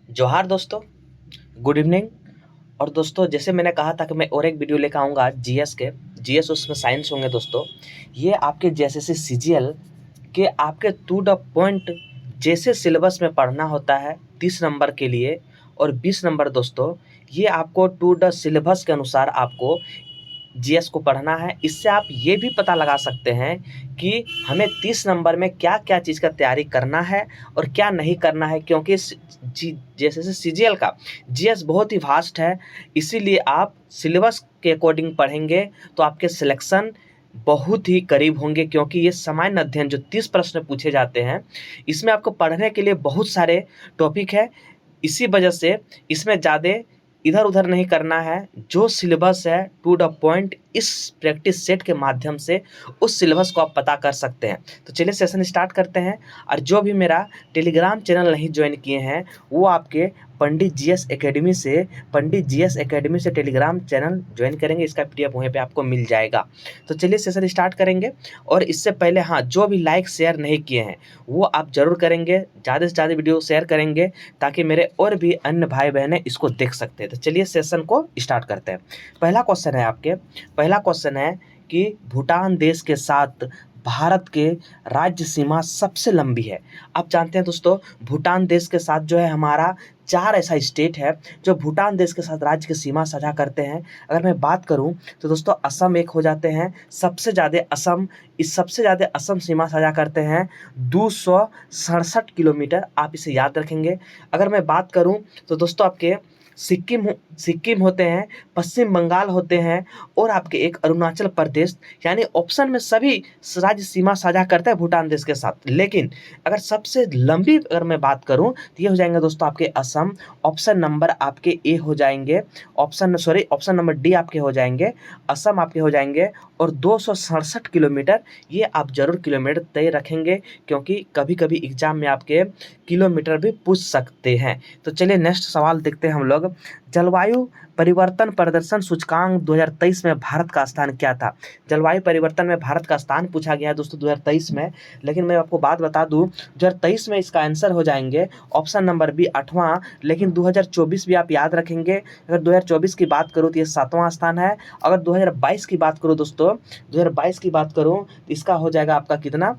जोहार दोस्तों, good evening. और दोस्तों, जैसे मैंने कहा था कि मैं और एक वीडियो लेकर आऊँगा जीएस के। जीएस उसमें साइंस होंगे दोस्तों। ये आपके जैसे सीजीएल के आपके टू द पॉइंट जैसे सिलेबस में पढ़ना होता है 30 नंबर के लिए। और 20 नंबर दोस्तों, ये आपको टू द सिलेबस के अनुसार आपको जीएस को पढ़ना है। इससे आप ये भी पता लगा सकते हैं कि हमें 30 नंबर में क्या-क्या चीज़ का तैयारी करना है और क्या नहीं करना है, क्योंकि जैसे सीजीएल का जीएस बहुत ही वास्ट है। इसीलिए आप सिलेबस के अकॉर्डिंग पढ़ेंगे तो आपके सिलेक्शन बहुत ही करीब होंगे, क्योंकि ये सामान्य अध्ययन जो 30 प्रश्न पूछे जाते हैं, इसमें आपको पढ़ने के लिए बहुत सारे टॉपिक है। इसी वजह से इसमें ज़्यादा इधर-उधर नहीं करना है। जो सिलेबस है टू द पॉइंट, इस प्रैक्टिस सेट के माध्यम से उस सिलेबस को आप पता कर सकते हैं। तो चलिए सेशन स्टार्ट करते हैं। और जो भी मेरा टेलीग्राम चैनल नहीं ज्वाइन किए हैं, वो आपके पंडित जीएस एकेडमी से टेलीग्राम चैनल ज्वाइन करेंगे। इसका पीडीएफ वहीं पे आपको मिल जाएगा। तो चलिए सेशन स्टार्ट करेंगे। और इससे पहले हाँ, जो भी लाइक शेयर नहीं किए हैं वो आप ज़रूर करेंगे। ज़्यादा से ज़्यादा वीडियो शेयर करेंगे ताकि मेरे और भी अन्य भाई बहनें इसको देख सकते हैं। तो चलिए सेशन को स्टार्ट करते हैं। पहला क्वेश्चन है कि भूटान देश के साथ भारत के राज्य सीमा सबसे लंबी है। आप जानते हैं दोस्तों, भूटान देश के साथ जो है हमारा 4 ऐसा स्टेट है जो भूटान देश के साथ राज्य की सीमा साझा करते हैं। अगर मैं बात करूं तो दोस्तों, असम एक हो जाते हैं। सबसे ज़्यादा असम सीमा साझा करते हैं 267 किलोमीटर। आप इसे याद रखेंगे। अगर मैं बात करूं तो दोस्तों, आपके सिक्किम होते हैं, पश्चिम बंगाल होते हैं, और आपके एक अरुणाचल प्रदेश। यानी ऑप्शन में सभी राज्य सीमा साझा करते हैं भूटान देश के साथ। लेकिन अगर सबसे लंबी अगर मैं बात करूं तो ये हो जाएंगे दोस्तों आपके असम। ऑप्शन नंबर आपके ए हो जाएंगे। ऑप्शन नंबर डी आपके हो जाएंगे, असम आपके हो जाएंगे। और 267 किलोमीटर, ये आप जरूर किलोमीटर तय रखेंगे, क्योंकि कभी कभी एग्जाम में आपके किलोमीटर भी पूछ सकते हैं। तो चलिए नेक्स्ट सवाल देखते हैं हम लोग। जलवायु परिवर्तन प्रदर्शन सूचकांक 2023 में भारत का स्थान क्या था? जलवायु परिवर्तन में भारत का स्थान पूछा गया है दोस्तों 2023 में। लेकिन मैं आपको बात बता दूं, 2023 में इसका आंसर हो जाएंगे ऑप्शन नंबर बी 8वां। लेकिन 2024 भी आप याद रखेंगे। अगर 2024 की बात करूं तो ये 7वां स्थान है। अगर 2022 की बात करूं दोस्तों, 2022 की बात करूं तो इसका हो जाएगा आपका कितना?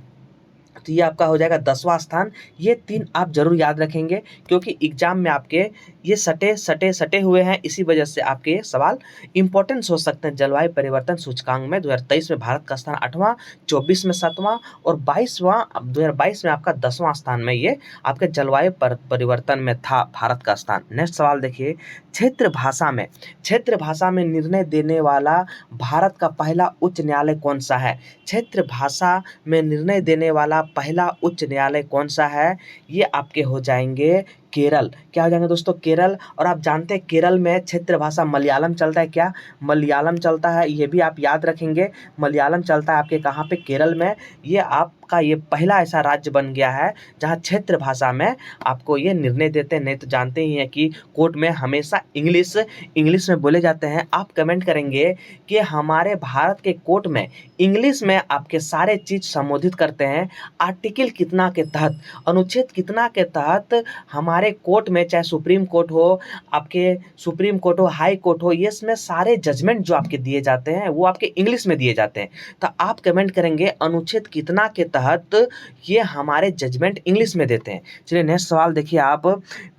तो ये आपका हो जाएगा 10वां स्थान। ये 3 आप जरूर याद रखेंगे, क्योंकि एग्जाम में आपके ये सटे हुए हैं। इसी वजह से आपके ये सवाल इंपॉर्टेंस हो सकते हैं। जलवायु परिवर्तन सूचकांक में 2023 में भारत का स्थान 8वां, 24 में 7वां, और 2022 में आपका 10वां स्थान में ये आपके जलवायु परिवर्तन में था भारत का स्थान। नेक्स्ट सवाल देखिए। क्षेत्र भाषा में निर्णय देने वाला भारत का पहला उच्च न्यायालय कौन सा है? क्षेत्र भाषा में निर्णय देने वाला पहला उच्च न्यायालय कौन सा है? ये आपके हो जाएंगे केरल। क्या हो जाएंगे दोस्तों? केरल। और आप जानते हैं केरल में क्षेत्र भाषा मलयालम चलता है। क्या मलयालम चलता है? ये भी आप याद रखेंगे। मलयालम चलता है आपके कहाँ पे? केरल में। ये आपका ये पहला ऐसा राज्य बन गया है जहाँ क्षेत्र भाषा में आपको ये निर्णय देते हैं। नहीं तो जानते ही हैं कि कोर्ट में हमेशा इंग्लिश में बोले जाते हैं। आप कमेंट करेंगे कि हमारे भारत के कोर्ट में इंग्लिश में आपके सारे चीज़ संबोधित करते हैं। आर्टिकल कितना के तहत, अनुच्छेद कितना के तहत हमारे कोर्ट में, चाहे सुप्रीम कोर्ट हो, आपके सुप्रीम कोर्ट हो, हाई कोर्ट हो, ये इसमें सारे जजमेंट जो आपके दिए जाते हैं वो आपके इंग्लिश में दिए जाते हैं। तो आप कमेंट करेंगे अनुच्छेद कितना के तहत ये हमारे जजमेंट इंग्लिश में देते हैं। चलिए नेक्स्ट सवाल देखिए आप।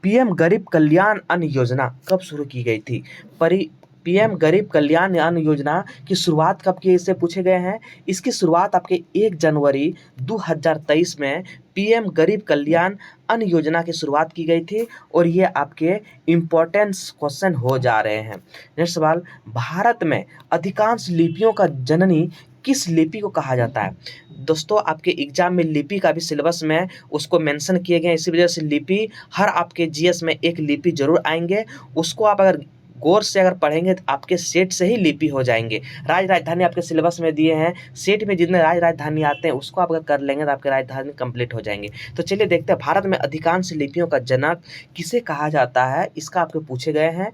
पीएम गरीब कल्याण अन्न योजना कब शुरू की गई थी? पीएम गरीब कल्याण अन्न योजना की शुरुआत कब की, इससे पूछे गए हैं। इसकी शुरुआत आपके 1 जनवरी 2023 में पीएम गरीब कल्याण अन्न योजना की शुरुआत की गई थी। और ये आपके इम्पोर्टेंस क्वेश्चन हो जा रहे हैं। नेक्स्ट सवाल। भारत में अधिकांश लिपियों का जननी किस लिपि को कहा जाता है? दोस्तों, आपके एग्जाम में लिपि का भी सिलेबस में उसको मेंशन किए गए हैं। इसी वजह से लिपि, हर आपके जीएस में एक लिपि जरूर आएंगे। उसको आप अगर गौर से अगर पढ़ेंगे तो आपके सेट से ही लिपि हो जाएंगे। राजधानी आपके सिलेबस में दिए हैं। सेट में जितने राजधानी आते हैं उसको आप अगर कर लेंगे तो आपके राजधानी कंप्लीट हो जाएंगे। तो चलिए देखते हैं, भारत में अधिकांश लिपियों का जनक किसे कहा जाता है? इसका आपके पूछे गए हैं।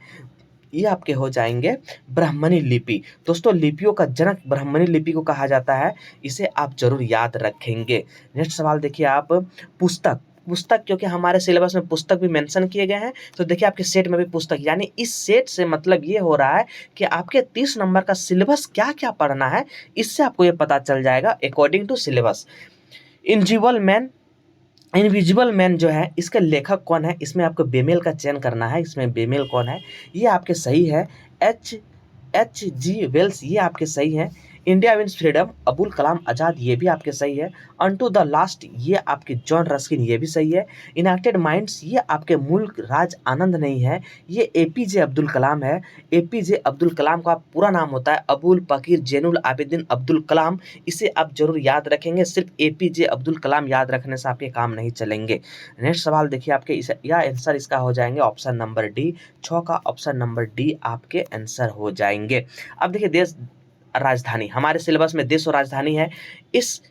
ये आपके हो जाएंगे ब्राह्मणी लिपि। दोस्तों, लिपियों का जनक ब्राह्मणी लिपि को कहा जाता है। इसे आप जरूर याद रखेंगे। नेक्स्ट सवाल देखिए आप। पुस्तक पुस्तक, क्योंकि हमारे सिलेबस में पुस्तक भी मेंशन किए गए हैं, तो देखिए आपके सेट में भी पुस्तक, यानी इस सेट से मतलब ये हो रहा है कि आपके 30 नंबर का सिलेबस क्या क्या पढ़ना है, इससे आपको ये पता चल जाएगा according to syllabus. Invisible man जो है, इसके लेखक कौन है, इसमें आपको बेमेल का चयन करना है, इसमें बेमेल कौन है, ये आपके सही है। H.G. वेल्स, ये आपके सही है। India wins freedom, Abul Kalam Azad, ये भी आपके सही है। अनटू द लास्ट, ये आपके जॉन रस्किन, ये भी सही है। इनएक्टेड माइंड्स, ये आपके मुल्क राज आनंद नहीं है, ये APJ अब्दुल कलाम है। APJ अब्दुल कलाम का पूरा नाम होता है अबुल पकीर जैनुल आबिदीन अब्दुल कलाम, इसे आप जरूर याद रखेंगे। सिर्फ APJ अब्दुल कलाम याद रखने से आपके काम नहीं चलेंगे। नेक्स्ट सवाल देखिए आपके, या आंसर इसका हो जाएंगे ऑप्शन नंबर डी, 6 का ऑप्शन नंबर डी आपके आंसर हो जाएंगे। अब देखिए देश राजधानी, हमारे सिलेबस में देश और राजधानी है, इस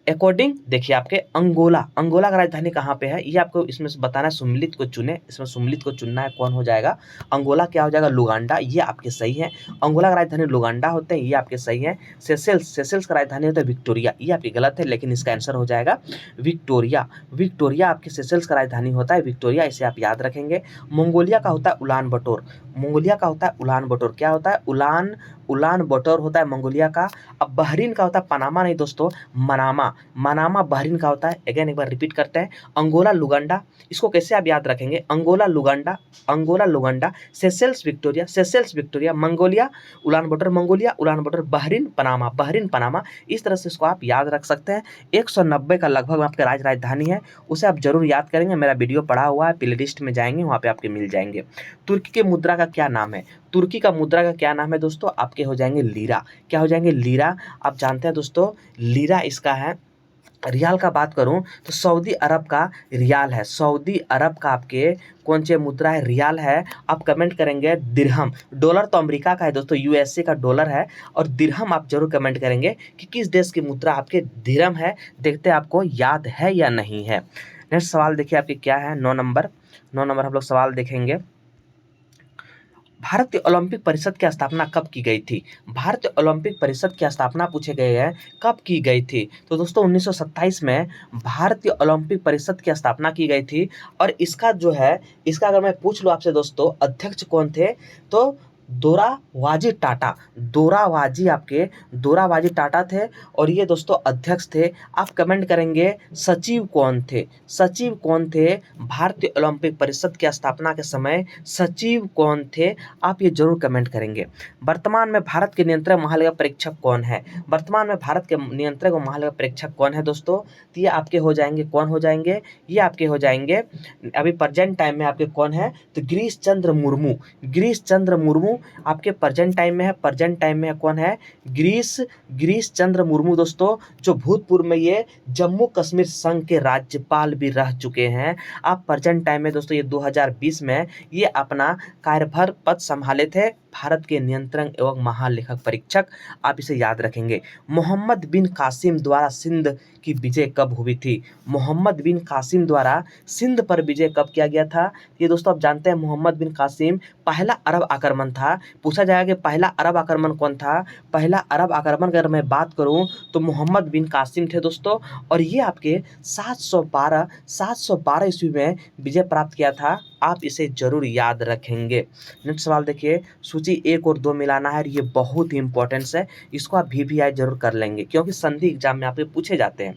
अकॉर्डिंग देखिए आपके अंगोला का राजधानी कहाँ पे है, ये आपको इसमें से बताना है। सुम्मिलित को चुने, इसमें सुम्मिलित को चुनना है, कौन हो जाएगा। अंगोला क्या हो जाएगा, लुगांडा, ये आपके सही है। अंगोला का राजधानी लुगांडा होते हैं, ये आपके सही है। सेशेल्स का राजधानी होता है विक्टोरिया, ये आपकी गलत है, लेकिन इसका आंसर हो जाएगा विक्टोरिया आपके सेशेल्स का राजधानी होता है विक्टोरिया, इसे आप याद रखेंगे। मंगोलिया का होता है उलान बटोर, क्या होता है, उलान बटोर होता है मंगोलिया का। अब बहरीन का होता है पनामा नहीं दोस्तों, मनामा बहरीन का होता है। अगेन एक बार रिपीट करते हैं, अंगोला लुगांडा, इसको कैसे आप याद रखेंगे, Angola Luanda, Seychelles Victoria, Mongolia Ulaanbaatar, Bahrain Panama, इस तरह से इसको आप याद रख सकते हैं। 190 का लगभग आपके राजधानी है, उसे आप जरूर याद करेंगे। मेरा वीडियो पड़ा हुआ है, प्ले लिस्ट में जाएंगे, वहाँ पे आपके मिल जाएंगे। तुर्की के मुद्रा का क्या नाम है, दोस्तों, आपके हो जाएंगे लीरा। क्या हो जाएंगे, लीरा। आप जानते हैं दोस्तों, लीरा इसका है। रियाल का बात करूं तो सऊदी अरब का रियाल है, सऊदी अरब का आपके कौन सी मुद्रा है, रियाल है। आप कमेंट करेंगे दिरहम। डॉलर तो अमेरिका का है दोस्तों, USA का डॉलर है, और दिरहम आप जरूर कमेंट करेंगे कि किस देश की मुद्रा आपके दिरहम है। देखते हैं आपको याद है या नहीं है। नेक्स्ट सवाल देखिए आपके क्या है, 9 नंबर हम लोग सवाल देखेंगे। भारतीय ओलंपिक परिषद की स्थापना कब की गई थी, भारतीय ओलंपिक परिषद की स्थापना पूछे गए हैं कब की गई थी, तो दोस्तों 1927 में भारतीय ओलंपिक परिषद की स्थापना की गई थी। और इसका जो है, इसका अगर मैं पूछ लूँ आपसे दोस्तों, अध्यक्ष कौन थे, तो दोरावाजी टाटा थे, और ये दोस्तों अध्यक्ष थे। आप कमेंट करेंगे सचिव कौन थे, भारतीय ओलंपिक परिषद की स्थापना के समय सचिव कौन थे, आप ये जरूर कमेंट करेंगे। वर्तमान में भारत के नियंत्रक महालेखा परीक्षक कौन है, दोस्तों, तो ये आपके हो जाएंगे, कौन हो जाएंगे, ये आपके हो जाएंगे अभी प्रेजेंट टाइम में आपके कौन है, तो गिरीश चंद्र मुर्मू आपके प्रेजेंट टाइम में है, कौन है, गिरीश चंद्र मुर्मू दोस्तों, जो भूतपूर्व में ये जम्मू कश्मीर संघ के राज्यपाल भी रह चुके हैं। आप प्रेजेंट टाइम में दोस्तों ये 2020 में ये अपना कार्यभार पद संभाले थे, भारत के नियंत्रक एवं महालेखक परीक्षक, आप इसे याद रखेंगे। मोहम्मद बिन कासिम द्वारा सिंध की विजय कब हुई थी, मोहम्मद बिन कासिम द्वारा सिंध पर विजय कब किया गया था, ये दोस्तों आप जानते हैं मोहम्मद बिन कासिम पहला अरब आक्रमण था। पूछा जाएगा कि पहला अरब आक्रमण कौन था, पहला अरब आक्रमण अगर मैं बात करूं तो मोहम्मद बिन कासिम थे दोस्तों, और ये आपके 712 ईस्वी में विजय प्राप्त किया था। आप इसे जरूर याद रखेंगे। नेक्स्ट सवाल देखिए, सूची 1 और 2 मिलाना है, ये बहुत ही इंपॉर्टेंस है, इसको आप VVI जरूर कर लेंगे, क्योंकि संधि एग्जाम में आपके पूछे जाते हैं।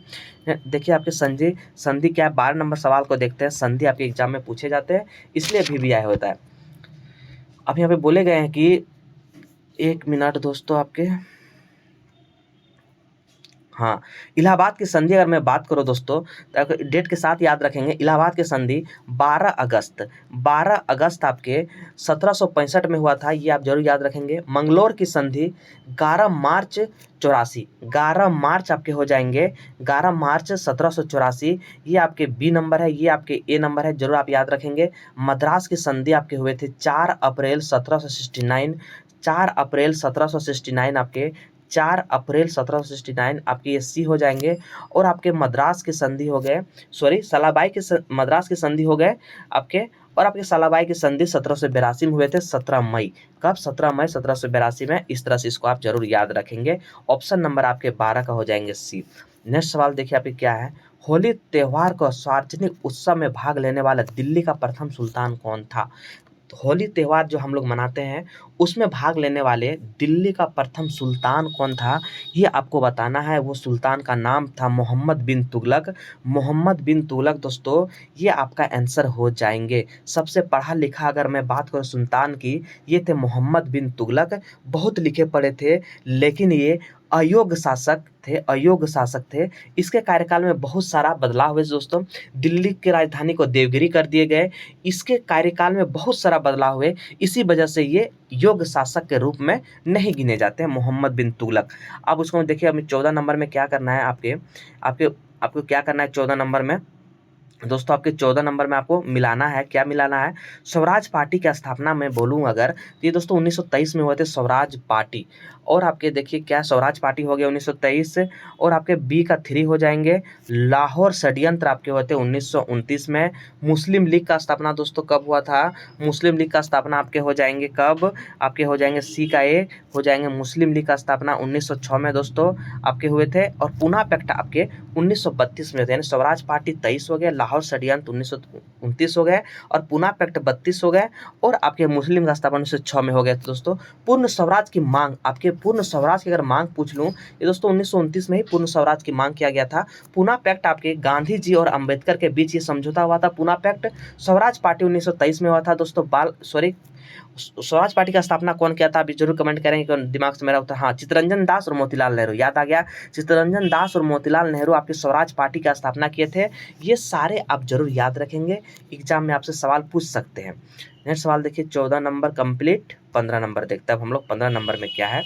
देखिए आपके संधि क्या है, 12 नंबर सवाल को देखते हैं, संधि आपके एग्जाम में पूछे जाते हैं, इसलिए VVI होता है। अब यहाँ पे बोले गए हैं कि 1 मिनट दोस्तों आपके, हाँ, इलाहाबाद की संधि अगर मैं बात करूँ दोस्तों, तो डेट के साथ याद रखेंगे। इलाहाबाद की संधि 12 अगस्त आपके 1765 में हुआ था, ये आप जरूर याद रखेंगे। मंगलोर की संधि 11 मार्च 84 आपके हो जाएंगे, 11 मार्च 1784, ये आपके B नंबर है, ये आपके A नंबर है, जरूर आप याद रखेंगे। मद्रास की संधि आपके हुए थे 4 अप्रैल 1769 आपके 4 अप्रैल 1769 आपके ये C हो जाएंगे। और आपके मद्रास की संधि हो गए, सलाबाई के मद्रास की संधि हो गए आपके और आपके सालाबाई की संधि 1782 में हुए थे, 17 मई। कब? 17 मई 1782 में। इस तरह से इसको आप जरूर याद रखेंगे। ऑप्शन नंबर आपके 12 का हो जाएंगे सी। नेक्स्ट सवाल देखिए आपके क्या है, होली त्योहार को सार्वजनिक उत्सव में भाग लेने वाला दिल्ली का प्रथम सुल्तान कौन था? तो होली त्योहार जो हम लोग मनाते हैं उसमें भाग लेने वाले दिल्ली का प्रथम सुल्तान कौन था, ये आपको बताना है। वो सुल्तान का नाम था मोहम्मद बिन तुगलक। मोहम्मद बिन तुगलक दोस्तों, ये आपका आंसर हो जाएंगे। सबसे पढ़ा लिखा अगर मैं बात करूँ सुल्तान की, ये थे मोहम्मद बिन तुगलक। बहुत लिखे पढ़े थे, लेकिन ये अयोग्य शासक थे, अयोग्य शासक थे। इसके कार्यकाल में बहुत सारा बदलाव हुए दोस्तों। दिल्ली की राजधानी को देवगिरी कर दिए गए। इसके कार्यकाल में बहुत सारा बदलाव हुए, इसी वजह से ये योग्य शासक के रूप में नहीं गिने जाते हैं मोहम्मद बिन तुगलक। अब उसको देखिए, हमें 14 नंबर में क्या करना है, आपके आपके आपको क्या करना है 14 नंबर में दोस्तों। आपके 14 नंबर में आपको मिलाना है, क्या मिलाना है? स्वराज पार्टी की स्थापना में बोलूँ अगर, तो ये दोस्तों 1923 में हुए थे स्वराज पार्टी। और आपके देखिए क्या, स्वराज पार्टी हो गया 1923 से। और आपके बी का 3 हो जाएंगे, लाहौर षड्यंत्र आपके हुए थे 1929 में। मुस्लिम लीग का स्थापना दोस्तों कब हुआ था? मुस्लिम लीग का स्थापना आपके हो जाएंगे कब? आपके हो जाएंगे सी का ए हो जाएंगे। मुस्लिम लीग का स्थापना 1906 में दोस्तों आपके हुए थे। और पूना पैक्ट आपके 1932 में होते हैं। यानी स्वराज पार्टी 23 हो गए, लाहौर षड्यंत्र 1929 हो गए, और पूना पैक्ट 32 हो गए, और आपके मुस्लिम का स्थापना 1906 में हो गया। तो दोस्तों पूर्ण स्वराज की मांग, आपके पूर्ण स्वराज की अगर मांग पूछ लूँ, ये दोस्तों 1929 में ही पूर्ण स्वराज की मांग किया गया था। पूना पैक्ट आपके गांधी जी और अंबेडकर के बीच ये समझौता हुआ था पूना पैक्ट। स्वराज पार्टी 1923 में हुआ था दोस्तों। स्वराज पार्टी का स्थापना कौन किया था? अभी जरूर कमेंट करेंगे, कौन दिमाग से मेरा उत्तर, हाँ, चित्तरंजन दास और मोतीलाल नेहरू। याद आ गया, चित्तरंजन दास और मोतीलाल नेहरू आपके स्वराज पार्टी का स्थापना किए थे। ये सारे आप जरूर याद रखेंगे, एग्जाम में आपसे सवाल पूछ सकते हैं। नेक्स्ट सवाल देखिए, 14 नंबर कंप्लीट, 15 नंबर देखते हैं अब हम लोग। 15 नंबर में क्या है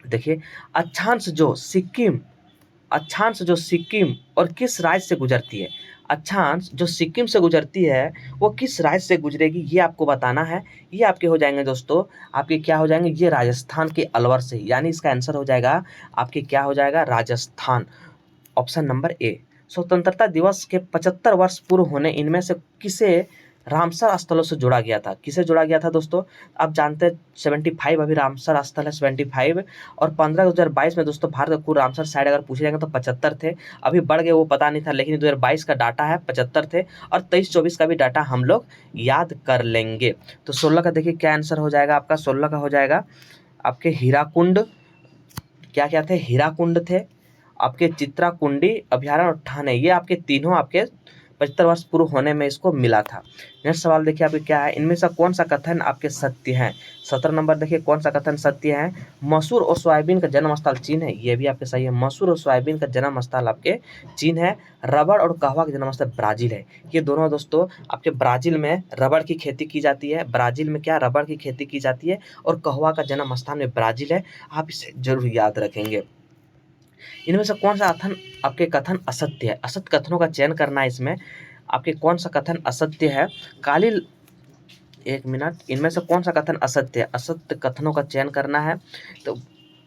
देखिए, अक्षांश जो सिक्किम और किस राज्य से गुजरती है? अक्षांश जो सिक्किम से गुजरती है वो किस राज्य से गुजरेगी, ये आपको बताना है। ये आपके हो जाएंगे दोस्तों, आपके क्या हो जाएंगे, ये राजस्थान के अलवर से, यानी इसका आंसर हो जाएगा आपके क्या हो जाएगा, राजस्थान। Option number A. स्वतंत्रता दिवस के 75 वर्ष पूर्व होने इनमें से किसे रामसर स्थलों से जोड़ा गया था? किसे जोड़ा गया था दोस्तों? आप जानते हैं 75 अभी रामसर स्थल है 75, और 15/2022 में दोस्तों भारत का कुल रामसर साइड अगर पूछे जाएंगे तो 75 थे। अभी बढ़ गए वो पता नहीं था, लेकिन 2022 का डाटा है 75 थे, और 23-24 का भी डाटा हम लोग याद कर लेंगे। तो 16 का देखिए क्या आंसर हो जाएगा आपका, 16 का हो जाएगा आपके हीराकुंड। क्या थे? हीराकुंड थे, आपके चित्राकुंडी अभ्यारण्य और ठाणे, ये आपके तीनों आपके 75 वर्ष पूर्व होने में इसको मिला था। नेक्स्ट सवाल देखिए आपके क्या है, इनमें से कौन सा कथन आपके सत्य है? 17 नंबर देखिए, कौन सा कथन सत्य है? मसूर और सोयाबीन का जन्म स्थल चीन है, ये भी आपके सही है। मसूर और सोयाबीन का जन्म स्थल आपके चीन है। रबड़ और कहवा का जन्म स्थल ब्राजील है। ये दोनों दोस्तों आपके ब्राजील में रबड़ की खेती की जाती है। ब्राजील में क्या रबड़ की खेती की जाती है, और कहवा का जन्म स्थान में ब्राजील है। आप इसे जरूर याद रखेंगे। इनमें से कौन सा आपके कथन असत्य है? असत्य कथनों का चयन करना है इसमें। आपके कौन सा कथन असत्य है? काली, एक मिनट, इनमें से कौन सा कथन असत्य है? असत्य कथनों का चयन करना है। तो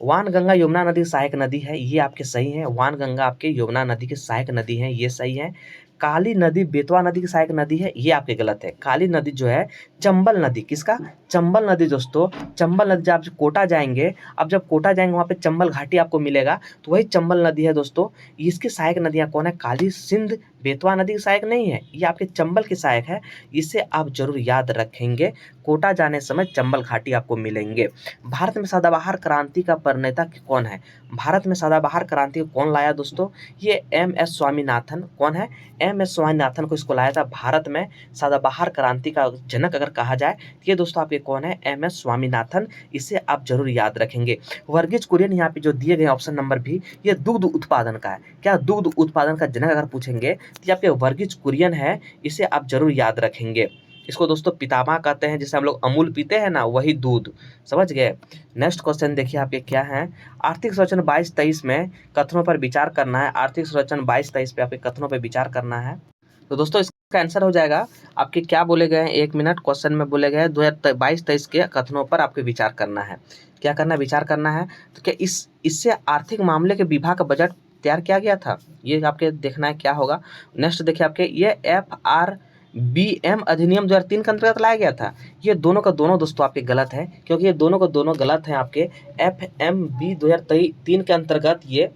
वान गंगा यमुना नदी की सहायक नदी है, ये आपके सही है। वान गंगा आपके यमुना नदी की सहायक नदी है, ये सही है। काली नदी बेतवा नदी की सहायक नदी है, ये आपके गलत है। काली नदी जो है चंबल नदी, किसका? चंबल नदी दोस्तों। चंबल नदी जब कोटा जाएंगे, अब जब कोटा जाएंगे वहाँ पे चंबल घाटी आपको मिलेगा, तो वही चंबल नदी है दोस्तों। इसकी सहायक नदियाँ कौन है? काली, सिंध, बेतवा नदी की सहायक नहीं है, ये आपके चंबल की सहायक है। इसे आप जरूर याद रखेंगे, कोटा जाने समय चंबल घाटी आपको मिलेंगे। भारत में सदाबहार क्रांति का प्रणेता कौन है? भारत में सदाबहार क्रांति को कौन लाया दोस्तों? ये MS स्वामीनाथन। कौन है? MS स्वामीनाथन को इसको लाया था भारत में। सदाबहार क्रांति का जनक अगर कहा जाए तो ये दोस्तों आपके कौन है? MS स्वामीनाथन। इसे आप जरूर याद रखेंगे। वर्गीज कुरियन यहाँ पे जो दिए गए ऑप्शन नंबर भी, ये दुग्ध उत्पादन का है। क्या दुग्ध उत्पादन का जनक अगर पूछेंगे तो ये आपके वर्गीज कुरियन है, इसे आप जरूर याद रखेंगे। इसको दोस्तों पितामह कहते हैं, जिसे हम लोग अमूल पीते हैं ना, वही दूध, समझ गए। नेक्स्ट क्वेश्चन देखिए आपके क्या है, आर्थिक सर्वेक्षण 22-23 में कथनों पर विचार करना है। आर्थिक सर्वेक्षण 22-23 पे आपके कथनों पर विचार करना है। तो दोस्तों इसका आंसर हो जाएगा आपके क्या बोले गए हैं, 1 मिनट, क्वेश्चन में बोले गए 2022-23 के कथनों पर आपके विचार करना है। क्या करना है? विचार करना है। तो क्या इससे आर्थिक मामले के विभाग का बजट तैयार किया गया था, ये आपके देखना है क्या होगा। नेक्स्ट देखिए आपके ये बीएम अधिनियम 2003 के अंतर्गत लाया गया था। ये दोनों का दोनों दोस्तों आपके गलत है, क्योंकि ये दोनों का दोनों गलत हैं। आपके एफएमबी 2003 के अंतर्गत ये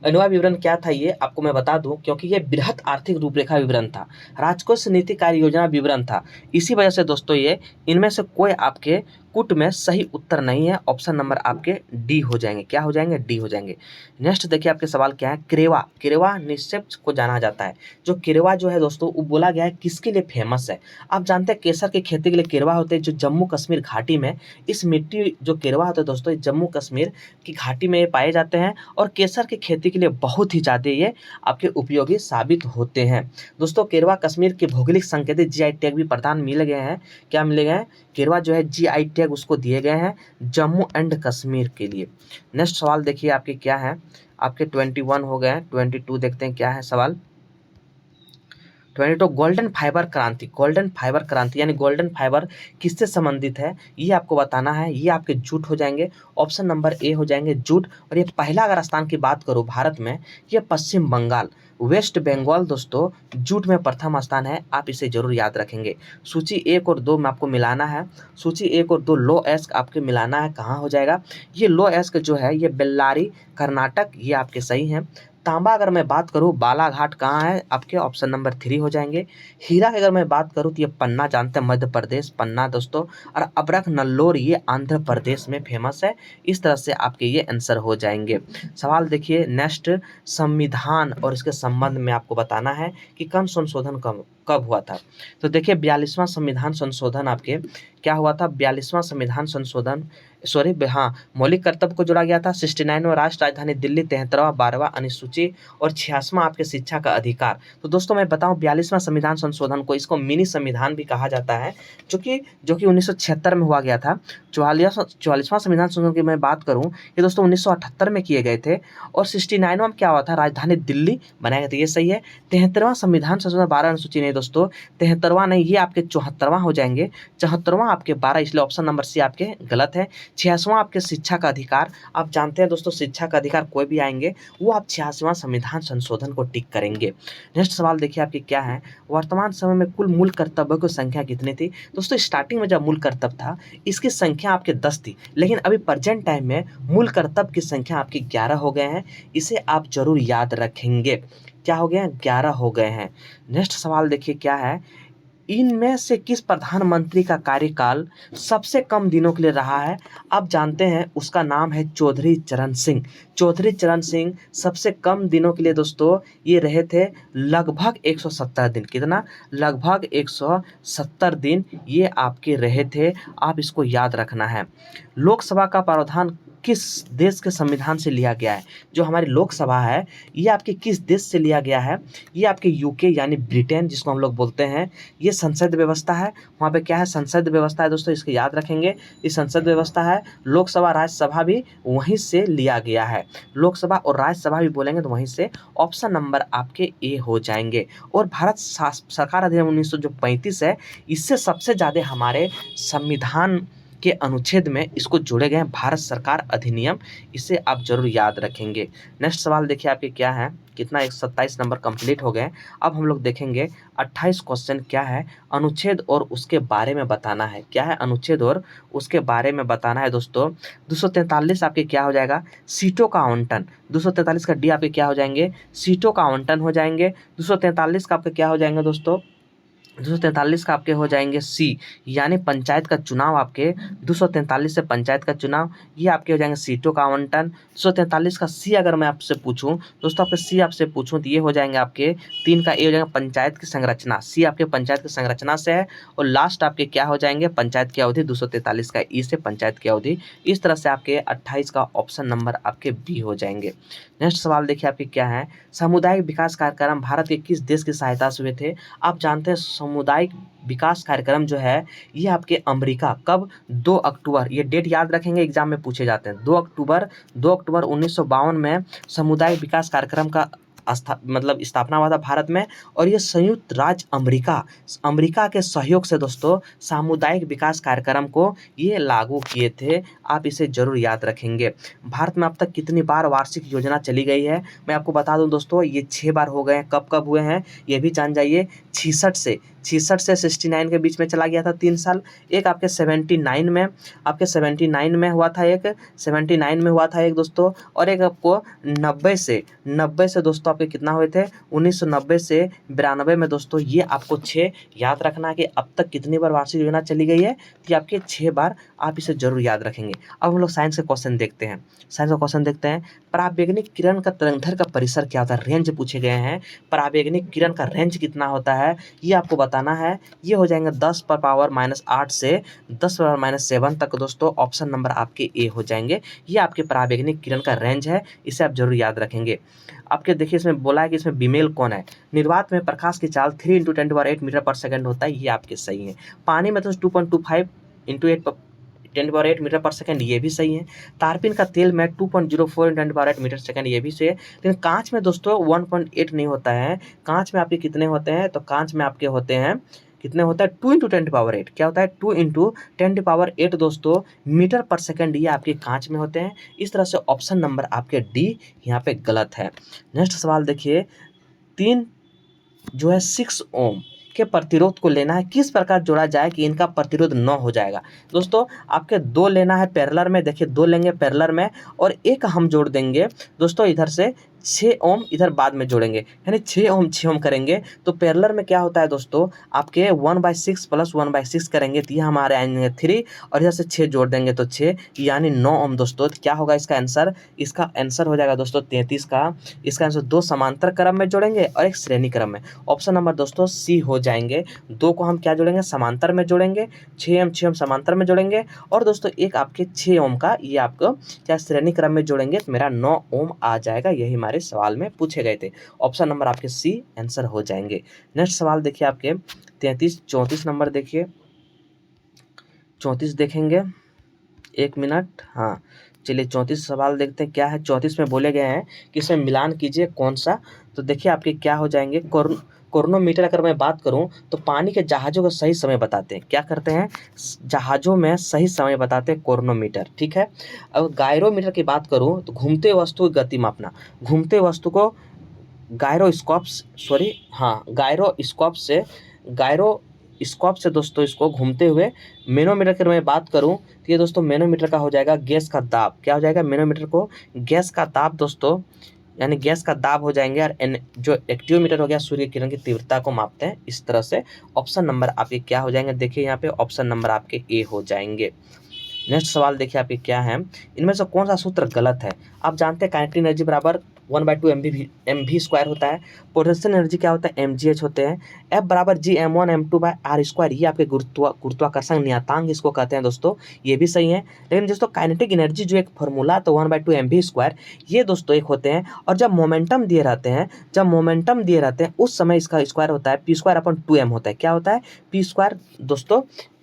अनिवार्य विवरण क्या था ये आपको मैं बता दूं, क्योंकि ये बृहत आर्थिक रूपरेखा विवरण था, राजकोष नीति कार्य योजना विवरण था। इसी वजह से दोस्तों ये इनमें से कोई आपके कुट में सही उत्तर नहीं है। ऑप्शन नंबर आपके डी हो जाएंगे। क्या हो जाएंगे? डी हो जाएंगे। नेक्स्ट देखिए आपके सवाल क्या है। केरेवा, केरेवा निक्षेप को जाना जाता है। जो केरेवा जो है दोस्तों वो बोला गया है किसके लिए फेमस है? आप जानते हैं केसर की खेती के लिए केरवा होते हैं, जो जम्मू कश्मीर घाटी में इस मिट्टी जो केरवा होते हैं दोस्तों, ये जम्मू कश्मीर की घाटी में ये पाए जाते हैं और केसर की खेती के लिए बहुत ही ज़्यादा ये आपके उपयोगी साबित होते हैं। दोस्तों केरवा कश्मीर के भौगोलिक संकेतित जीआई टैग भी प्रदान मिल गए हैं। क्या मिले गए हैं? केरवा जो है जीआई टैग उसको दिए गए हैं जम्मू एंड कश्मीर के लिए। नेक्स्ट सवाल देखिए आपके क्या है। आपके 21 हो गए हैं, 22 देखते हैं क्या है सवाल। 22 गोल्डन फाइबर क्रांति। गोल्डन फाइबर क्रांति यानी गोल्डन फाइबर किससे संबंधित है ये आपको बताना है। ये आपके जूट हो जाएंगे। ऑप्शन नंबर ए हो जाएंगे जूट। और ये पहला अगर स्थान की बात करूँ भारत में, ये पश्चिम बंगाल, वेस्ट बंगाल दोस्तों जूट में प्रथम स्थान है। आप इसे जरूर याद रखेंगे। सूची 1 और 2 में आपको मिलाना है। सूची 1 और 2 लो एस्क आपके मिलाना है। कहाँ हो जाएगा? ये लो एस्क जो है ये बेल्लारी कर्नाटक, ये आपके सही हैं। तांबा अगर मैं बात करूँ बालाघाट कहाँ है? आपके ऑप्शन नंबर 3 हो जाएंगे। हीरा की अगर मैं बात करूँ तो ये पन्ना, जानते हैं मध्य प्रदेश पन्ना दोस्तों। और अबरख नल्लोर ये आंध्र प्रदेश में फेमस है। इस तरह से आपके ये आंसर हो जाएंगे। सवाल देखिए नेक्स्ट, संविधान और इसके संबंध में आपको बताना है कि कम संशोधन कब हुआ था। तो देखिए 42वां संविधान संशोधन आपके क्या हुआ था? 42वां संविधान संशोधन हाँ, मौलिक कर्तव्य को जोड़ा गया था। 69वां राष्ट्र राजधानी दिल्ली, 73वां 12वां अनुसूची और 86वां आपके शिक्षा का अधिकार। तो दोस्तों मैं बताऊं 42वां संविधान संशोधन को इसको मिनी संविधान भी कहा जाता है, जो कि 1976 में हुआ गया था। 44वां संविधान संशोधन की मैं बात करूं ये दोस्तों 1978 में किए गए थे। और 69वां में क्या हुआ था? राजधानी दिल्ली बनाया गया था, ये सही है। 73वां संविधान संशोधन 12 अनुसूची नहीं दोस्तों, 73वां नहीं, ये आपके 74वां हो जाएंगे। 74वां आपके 12, इसलिए ऑप्शन नंबर सी आपके गलत है। 86वां आपके शिक्षा का अधिकार। आप जानते हैं दोस्तों शिक्षा का अधिकार कोई भी आएंगे वो आप 86वां संविधान संशोधन को टिक करेंगे। नेक्स्ट सवाल देखिए आपके क्या है। वर्तमान समय में कुल मूल कर्तव्यों की संख्या कितनी थी? दोस्तों स्टार्टिंग में जब मूल कर्तव्य था इसकी संख्या आपके 10 थी, लेकिन अभी प्रेजेंट टाइम में मूल कर्तव्य की संख्या आपके 11 हो गए हैं। इसे आप जरूर याद रखेंगे। क्या हो गए हैं? 11 हो गए हैं। नेक्स्ट सवाल देखिए क्या है। इनमें से किस प्रधानमंत्री का कार्यकाल सबसे कम दिनों के लिए रहा है? आप जानते हैं उसका नाम है चौधरी चरण सिंह। चौधरी चरण सिंह सबसे कम दिनों के लिए दोस्तों ये रहे थे लगभग 170 दिन। कितना? लगभग 170 दिन ये आपके रहे थे। आप इसको याद रखना है। लोकसभा का प्रावधान किस देश के संविधान से लिया गया है? जो हमारी लोकसभा है ये आपके किस देश से लिया गया है? ये आपके यूके यानी ब्रिटेन जिसको हम लोग बोलते हैं, ये संसद व्यवस्था है। वहाँ पे क्या है? संसद व्यवस्था है दोस्तों, इसको याद रखेंगे। ये संसद व्यवस्था है। लोकसभा राज्यसभा भी वहीं से लिया गया है। लोकसभा और राज्यसभा भी बोलेंगे तो वहीं से। ऑप्शन नंबर आपके ए हो जाएंगे। और भारत सरकार अधिनियम 1935 है, इससे सबसे ज़्यादा हमारे संविधान के अनुच्छेद में इसको जोड़े गए हैं, भारत सरकार अधिनियम। इसे आप जरूर याद रखेंगे। नेक्स्ट सवाल देखिए आपके क्या है। कितना? 127 नंबर कंप्लीट हो गए। अब हम लोग देखेंगे 28 क्वेश्चन क्या है। अनुच्छेद और उसके बारे में बताना है। क्या है? अनुच्छेद और उसके बारे में बताना है दोस्तों। 243 आपके क्या हो जाएगा? सीटों का आवंटन। 243 का डी आपके क्या हो जाएंगे? सीटों का आवंटन हो जाएंगे। 243 का आपके क्या हो जाएंगे दोस्तों? 243 का आपके हो जाएंगे सी, यानी पंचायत का चुनाव। आपके 243 से पंचायत का चुनाव, ये आपके हो जाएंगे सीटों का आवंटन। 243 का सी अगर मैं आपसे पूछूं दोस्तों, आपके सी आपसे पूछूं तो ये हो जाएंगे आपके 3 का ए हो जाएगा पंचायत की संरचना। सी आपके पंचायत की संरचना से है। और लास्ट आपके क्या हो जाएंगे? पंचायत की अवधि। 243 का ई से पंचायत की अवधि। इस तरह से आपके 28 का ऑप्शन नंबर आपके बी हो जाएंगे। नेक्स्ट सवाल देखिए आपके क्या है। सामुदायिक विकास कार्यक्रम भारत के किस देश की सहायता से हुए थे? आप जानते हैं सामुदायिक विकास कार्यक्रम जो है ये आपके अमेरिका, कब? 2 अक्टूबर। ये डेट याद रखेंगे, एग्जाम में पूछे जाते हैं। 2 अक्टूबर 1952 में सामुदायिक विकास कार्यक्रम का मतलब स्थापना हुआ था भारत में, और ये संयुक्त राज्य अमेरिका के सहयोग से दोस्तों सामुदायिक विकास कार्यक्रम को ये लागू किए थे। आप इसे जरूर याद रखेंगे। भारत में अब तक कितनी बार वार्षिक योजना चली गई है, मैं आपको बता दूं दोस्तों, ये 6 बार हो गए हैं। कब कब हुए हैं ये भी जान जाइए। 66 से 69 के बीच में चला गया था 3 साल। एक आपके 79 में हुआ था, एक 79 में हुआ था एक दोस्तों, और एक आपको 90 से दोस्तों आपके कितना हुए थे, 1990 से 92 में दोस्तों। ये आपको 6 याद रखना है कि अब तक कितनी बार वार्षिक योजना चली गई है, तो ये आपके 6 बार, आप इसे जरूर याद रखेंगे। अब हम लोग साइंस के क्वेश्चन देखते हैं। पराबैंगनी किरण का तरंगदैर्घ्य का परिसर क्या होता है, रेंज पूछे गए हैं। पराबैंगनी किरण का रेंज कितना होता है ये आपको बताना है। ये हो जाएंगे 10⁻⁸ से 10⁻⁷ तक दोस्तों। ऑप्शन नंबर आपके ए हो जाएंगे। ये आपके पराबैंगनी किरण का रेंज है, इसे आप जरूर याद रखेंगे। आपके देखिए इसमें बोला है कि इसमें बीमेल कौन है। निर्वात में प्रकाश की चाल 3 × 10⁸ मीटर पर सेकंड होता है, ये आपके सही है। पानी में तो 2.25 × 10⁸ मीटर पर सेकंड, ये भी सही है। तारपीन का तेल में 2.04 × 10⁸ मीटर सेकंड, ये भी सही है। लेकिन कांच में दोस्तों 1.8 नहीं होता है। कांच में आपके कितने होते हैं, तो कांच में आपके होते हैं, कितने होता है, 2 × 10⁸ क्या होता है, 2 × 10⁸ दोस्तों मीटर पर सेकंड, ये आपके कांच में होते हैं। इस तरह से ऑप्शन नंबर आपके डी यहाँ पे गलत है। नेक्स्ट सवाल देखिए, 3 जो है 6 ओम के प्रतिरोध को लेना है, किस प्रकार जोड़ा जाए कि इनका प्रतिरोध 9 हो जाएगा। दोस्तों आपके 2 लेना है पैरेलल में, देखिए 2 लेंगे पैरेलल में, और एक हम जोड़ देंगे दोस्तों इधर से 6 ओम, इधर बाद में जोड़ेंगे, यानी 6 ओम करेंगे। तो पैरेलल में क्या होता है दोस्तों, आपके 1/6 + 1/6 करेंगे, तो ये हमारे आएंगे 3, और इधर से 6 जोड़ देंगे तो 6, यानी 9 ओम दोस्तों। तो क्या होगा इसका आंसर, इसका आंसर हो जाएगा दोस्तों 33 का। इसका आंसर 2 समांतर क्रम में जोड़ेंगे और 1 श्रेणी क्रम में। ऑप्शन नंबर दोस्तों सी हो जाएंगे। 2 को हम क्या जोड़ेंगे, समांतर में जोड़ेंगे, 6 ओम समांतर में जोड़ेंगे, और दोस्तों एक आपके 6 ओम का ये आपको क्या श्रेणी क्रम में जोड़ेंगे, तो मेरा 9 ओम आ जाएगा। यही हमारे सवाल में पूछे गए थे। ऑप्शन नंबर आपके सी आंसर हो जाएंगे। नेक्स्ट सवाल देखिए आपके 34 नंबर देखिए, 34 देखेंगे, 1 मिनट, हाँ चलिए 34 सवाल देखते हैं क्या है। 34 में बोले गए हैं कि इसमें मिलान कीजिए कौन सा, तो देखिए आपके क्या हो जाएंगे, क्रोनोमीटर अगर मैं बात करूं तो पानी के जहाज़ों का सही समय बताते हैं, क्या करते हैं, जहाज़ों में सही समय बताते हैं क्रोनोमीटर, ठीक है। अब गायरोमीटर की बात करूं तो घूमते वस्तु की गति मापना, घूमते वस्तु को गायरोस्कोप से दोस्तों इसको घूमते हुए। मैनोमीटर की मैं बात करूं तो ये दोस्तों मैनोमीटर का हो जाएगा गैस का दाब, क्या हो जाएगा, मैनोमीटर को गैस का दाब दोस्तों, यानी गैस का दाब हो जाएंगे। और जो एक्टियोमीटर हो गया सूर्य किरण की तीव्रता को मापते हैं। इस तरह से ऑप्शन नंबर आपके क्या हो जाएंगे, देखिए यहाँ पे ऑप्शन नंबर आपके ए हो जाएंगे। नेक्स्ट सवाल देखिए आपके क्या है, इनमें से कौन सा सूत्र गलत है। आप जानते हैं काइनेटिक एनर्जी बराबर 1/2 mv² होता है। पोटेंशियल एनर्जी क्या होता है, mgh होते हैं। F बराबर G m1m2/r², ये आपके गुरुत्वाकर्षण नियतांक इसको कहते हैं दोस्तों, ये भी सही है। लेकिन दोस्तों काइनेटिक एनर्जी जो एक फॉर्मूला तो 1/2 mv², ये दोस्तों एक होते हैं। और जब मोमेंटम दिए रहते हैं, उस समय इसका स्क्वायर होता है p²/2m होता है, क्या होता है, p² दोस्तों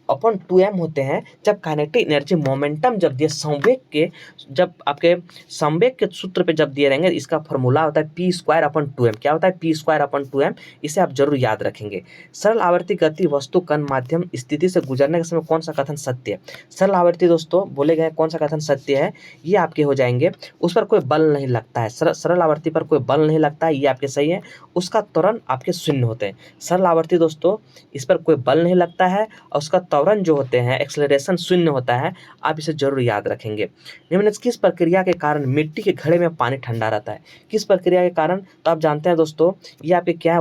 अपन 2m होते हैं। जब काइनेटिक एनर्जी मोमेंटम जब दिए जब आपके संवेग के सूत्र पे जब दिए रहेंगे, इसका फॉर्मूला होता है p²/2m, क्या होता है, p²/2m। इसे आप जरूर याद रखेंगे। सरल आवर्ती गति वस्तु कण माध्यम स्थिति से गुजरने के समय कौन सा कथन सत्य है। सरल आवर्ती दोस्तों बोले गए कौन सा कथन सत्य है, ये आपके हो जाएंगे, उस पर कोई बल नहीं लगता है, सरल आवर्ती पर कोई बल नहीं लगता है, ये आपके सही है। उसका त्वरण आपके शून्य होते हैं। सरल आवर्ती दोस्तों इस पर कोई बल नहीं लगता है, और उसका त्वरण जो होते हैं एक्सेलरेशन शून्य होता है, आप इसे जरूर याद रखेंगे। निम्न किस प्रक्रिया के कारण मिट्टी के घड़े में पानी ठंडा रहता है, किस प्रक्रिया के कारण, तो आप जानते हैं दोस्तों ये आपके क्या है,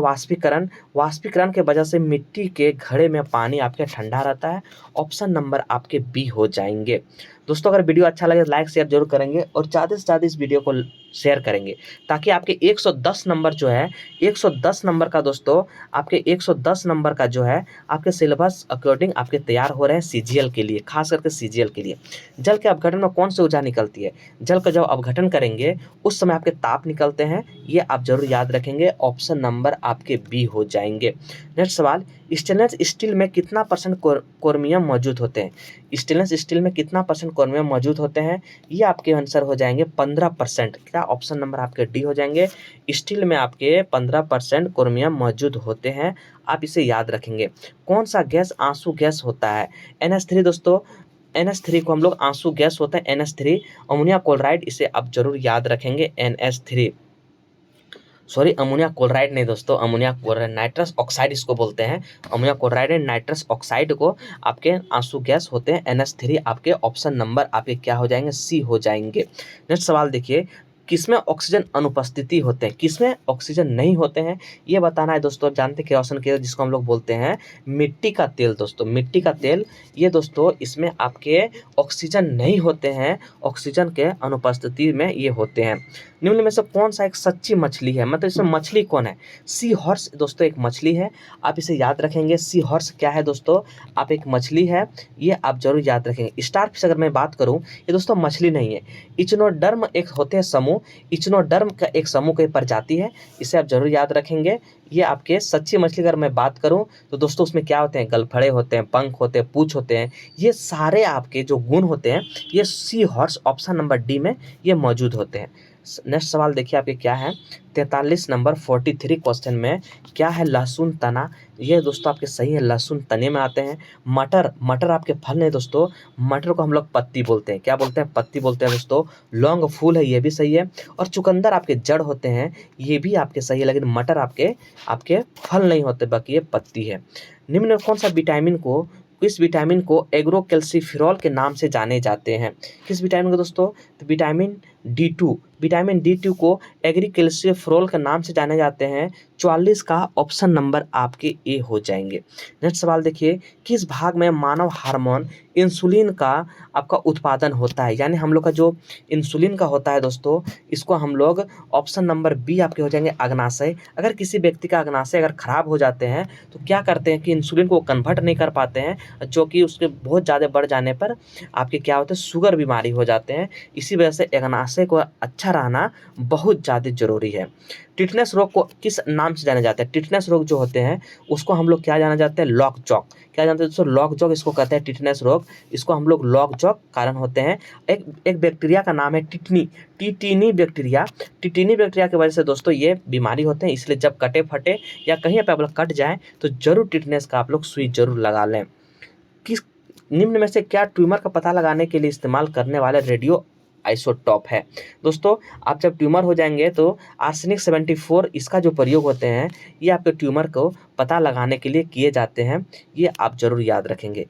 वाष्पीकरण के वजह से मिट्टी के घड़े में पानी आपके ठंडा रहता है। ऑप्शन नंबर आपके बी हो जाएंगे। दोस्तों अगर वीडियो अच्छा लगे तो लाइक शेयर जरूर करेंगे, और ज़्यादा से ज़्यादा इस वीडियो को शेयर करेंगे, ताकि आपके 110 नंबर जो है, 110 नंबर का दोस्तों, आपके 110 नंबर का जो है आपके सिलेबस अकॉर्डिंग आपके तैयार हो रहे हैं सीजीएल के लिए, खास करके सीजीएल के लिए। जल के अपघटन में कौन सी ऊर्जा निकलती है, जल का जब अपघटन करेंगे उस समय आपके ताप निकलते हैं, ये आप जरूर याद रखेंगे। ऑप्शन नंबर आपके बी हो जाएंगे। नेक्स्ट सवाल, स्टेनलेस स्टील में कितना % क्रोमियम मौजूद होते हैं, स्टेनलेस स्टील में कितना % 15% क्रोमियम मौजूद होते हैं। ये आपके आंसर हो जाएंगे 15%। क्या ऑप्शन नंबर आपके डी हो जाएंगे। स्टील में आपके 15% क्रोमियम मौजूद होते हैं, आप इसे याद रखेंगे। कौन सा गैस आंसू गैस होता है। NH3 दोस्तों, NH3 को हम लोग आंसू गैस होता है NH3, अमोनिया क्लोराइड, इसे आप जरूर याद रखेंगे NH3। सॉरी, अमोनिया क्लोराइड नहीं दोस्तों, अमोनिया क्लोराइड, नाइट्रस ऑक्साइड इसको बोलते हैं। Ammonia chloride and nitrous oxide को आपके आंसू गैस होते हैं NH3। आपके ऑप्शन नंबर आपके क्या हो जाएंगे, सी हो जाएंगे। नेक्स्ट सवाल देखिए, किसमें ऑक्सीजन अनुपस्थिति होते हैं, किसमें ऑक्सीजन नहीं होते हैं, ये बताना है दोस्तों। आप जानते हैं केरोसिन तेल जिसको हम लोग बोलते हैं मिट्टी का तेल दोस्तों, मिट्टी का तेल, ये दोस्तों इसमें आपके ऑक्सीजन नहीं होते हैं, ऑक्सीजन के अनुपस्थिति में ये होते हैं। निम्न में से कौन सा एक सच्ची मछली है, मतलब इसमें मछली कौन है। सी हॉर्स दोस्तों एक मछली है, आप इसे याद रखेंगे। सी हॉर्स क्या है दोस्तों, आप एक मछली है, ये आप जरूर याद रखेंगे। स्टारफिश अगर मैं बात करूं, ये दोस्तों मछली नहीं है। इचिनोडर्म एक होते हैं समूह, इचिनोडर्म का एक समूह की प्रजाति है, इसे आप जरूर याद रखेंगे। ये आपके सच्ची मछली अगर मैं बात करूं तो दोस्तों उसमें क्या होते हैं, गलफड़े होते हैं, पंख होते हैं, पूंछ होते हैं, ये सारे आपके जो गुण होते हैं ये sea horse option number D में ये मौजूद होते हैं। नेक्स्ट सवाल देखिए आपके क्या है, 43 नंबर 43 क्वेश्चन में क्या है, लहसुन तना, ये दोस्तों आपके सही है, लहसुन तने में आते हैं। मटर, मटर आपके फल नहीं दोस्तों, मटर को हम लोग पत्ती बोलते हैं, क्या बोलते हैं, पत्ती बोलते हैं दोस्तों। लौंग फूल है, ये भी सही है। और चुकंदर आपके जड़ होते हैं, ये भी आपके सही है, लेकिन मटर आपके फल नहीं होते, बाकी ये पत्ती है। निम्न में कौन सा विटामिन को, किस विटामिन को एग्रोकैल्सिफेरॉल के नाम से जाने जाते हैं, किस विटामिन को दोस्तों, तो विटामिन D2, विटामिन D2 को एग्रीकैल्सिफेरॉल के नाम से जाने जाते हैं। 44 का ऑप्शन नंबर आपके ए हो जाएंगे। नेक्स्ट सवाल देखिए, किस भाग में मानव हार्मोन इंसुलिन का आपका उत्पादन होता है, यानी हम लोग का जो इंसुलिन का होता है दोस्तों, इसको हम लोग ऑप्शन नंबर बी आपके हो जाएंगे अग्नाशय। अगर किसी व्यक्ति का अग्नाशय अगर खराब हो जाते हैं तो क्या करते हैं कि इंसुलिन को कन्वर्ट नहीं कर पाते हैं, जो कि उसके बहुत ज़्यादा बढ़ जाने पर आपके क्या होते हैं, शुगर बीमारी हो जाते हैं। इसी वजह से अग्नाशय को अच्छा रहना बहुत ज़्यादा जरूरी है। टिटनेस रोग को किस नाम से जाने जाते हैं, टिटनेस रोग जो होते हैं उसको हम लोग क्या जाना जाते हैं, लॉक जॉक, क्या जानते हैं दोस्तों, लॉक जॉक इसको कहते हैं, टिटनेस रोग, इसको हम लोग लॉक जॉक कारण होते हैं। एक बैक्टीरिया का नाम है टिटिनी बैक्टीरिया, टिटिनी बैक्टीरिया की वजह से दोस्तों ये बीमारी होते हैं, इसलिए जब कटे फटे या कहीं पे आप लोग कट जाए तो जरूर टिटनेस का आप लोग सुई जरूर लगा लें। किस निम्न में से क्या ट्यूमर का पता लगाने के लिए इस्तेमाल करने वाले रेडियो आइसोटॉप है। दोस्तों आप जब ट्यूमर हो जाएंगे तो आर्सेनिक 74 इसका जो प्रयोग होते हैं ये आपके ट्यूमर को पता लगाने के लिए किए जाते हैं, ये आप जरूर याद रखेंगे।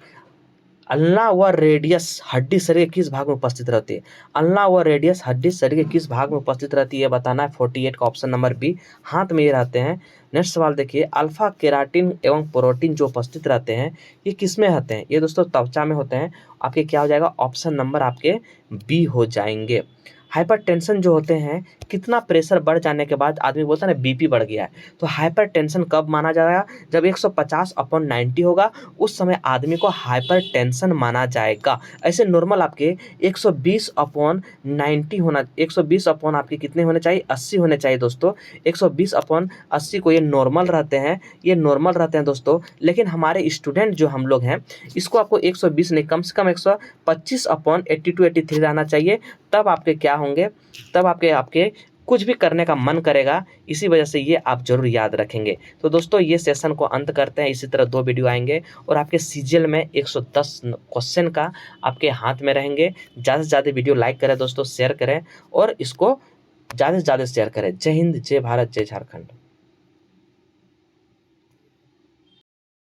अल्ना व रेडियस हड्डी शरीर के किस भाग में उपस्थित रहती है, अल्ना व रेडियस हड्डी शरीर के किस भाग में उपस्थित रहती है, बताना है। 48 का ऑप्शन नंबर बी, हाथ में ये रहते हैं। नेक्स्ट सवाल देखिए, अल्फा केराटिन एवं प्रोटीन जो उपस्थित रहते हैं ये किस में होते हैं, ये दोस्तों त्वचा में होते हैं, आपके क्या हो जाएगा, ऑप्शन नंबर आपके बी हो जाएंगे। हाइपरटेंशन जो होते हैं, कितना प्रेशर बढ़ जाने के बाद आदमी बोलता है ना बीपी बढ़ गया है, तो हाइपरटेंशन कब माना जाएगा, जब 150/90 होगा उस समय आदमी को हाइपरटेंशन माना जाएगा। ऐसे नॉर्मल आपके 120/90 होना, 120 अपॉन आपके कितने होने चाहिए, 80 होने चाहिए दोस्तों। 120/80 को ये नॉर्मल रहते हैं, ये नॉर्मल रहते हैं दोस्तों। लेकिन हमारे स्टूडेंट जो हम लोग हैं इसको आपको 120 नहीं, कम से कम 125/82-83 रहना चाहिए, तब आपके क्या होंगे, तब आपके कुछ भी करने का मन करेगा। इसी वजह से ये आप जरूर याद रखेंगे। तो दोस्तों ये सेशन को अंत करते हैं, इसी तरह 2 वीडियो आएंगे और आपके सीजीएल में 110 क्वेश्चन का आपके हाथ में रहेंगे। ज़्यादा से ज़्यादा वीडियो लाइक करें दोस्तों, शेयर करें और इसको ज़्यादा से ज़्यादा शेयर करें। जय हिंद, जय भारत, जय झारखंड।